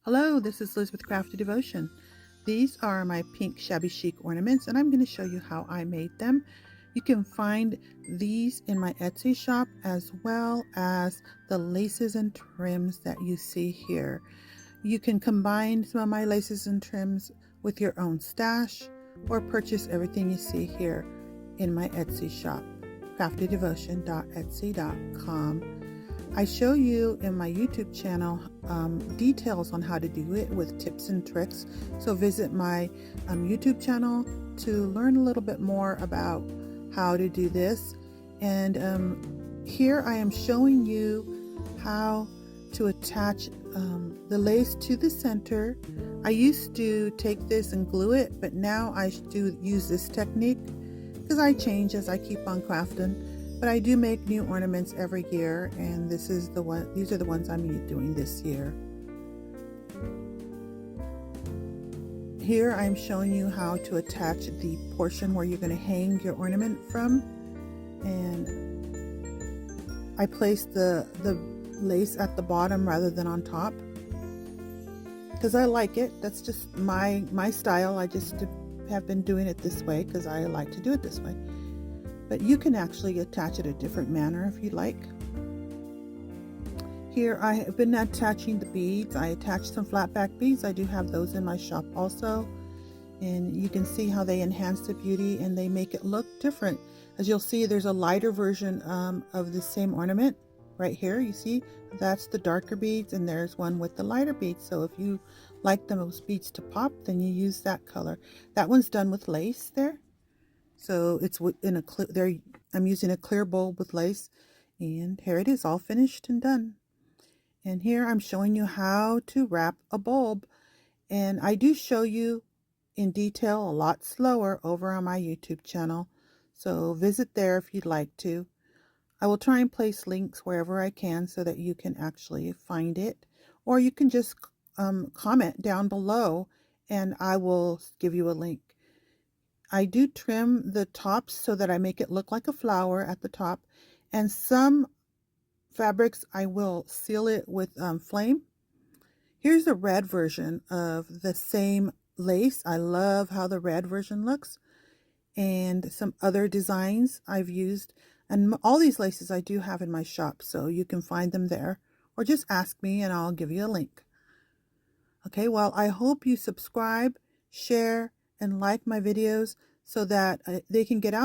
Hello, this is Liz with Crafty Devotion. These are my pink Shabby Chic ornaments, and I'm going to show you how I made them. You can find these in my Etsy shop, as well as the laces and trims that you see here. You can combine some of my laces and trims with your own stash, or purchase everything you see here in my Etsy shop, craftydevotion.etsy.com. I show you in my YouTube channel details on how to do it with tips and tricks. So visit my YouTube channel to learn a little bit more about how to do this. And here I am showing you how to attach the lace to the center. I used to take this and glue it, but now I do use this technique because I change as I keep on crafting. But I do make new ornaments every year, and these are the ones I'm doing this year. Here I'm showing you how to attach the portion where you're going to hang your ornament from, and I place the lace at the bottom rather than on top because I like it. That's just my style. I just have been doing it this way because I like to do it this way. But you can actually attach it a different manner if you like. Here I have been attaching the beads. I attached some flat back beads. I do have those in my shop also. And you can see how they enhance the beauty and they make it look different. As you'll see, there's a lighter version of the same ornament right here. You see, that's the darker beads, and there's one with the lighter beads. So if you like those beads to pop, then you use that color. That one's done with lace there. So it's in a clear, there I'm using a clear bulb with lace, and here it is all finished and done. And here I'm showing you how to wrap a bulb, and I do show you in detail a lot slower over on my YouTube channel, so visit there if you'd like to. I will try and place links wherever I can so that you can actually find it, or you can just comment down below and I will give you a link. I do trim the tops so that I make it look like a flower at the top, and some fabrics I will seal it with flame. Here's the red version of the same lace. I love how the red version looks, and some other designs I've used, and all these laces I do have in my shop, so you can find them there, or just ask me and I'll give you a link. Okay, well, I hope you subscribe, share, and like my videos so that they can get out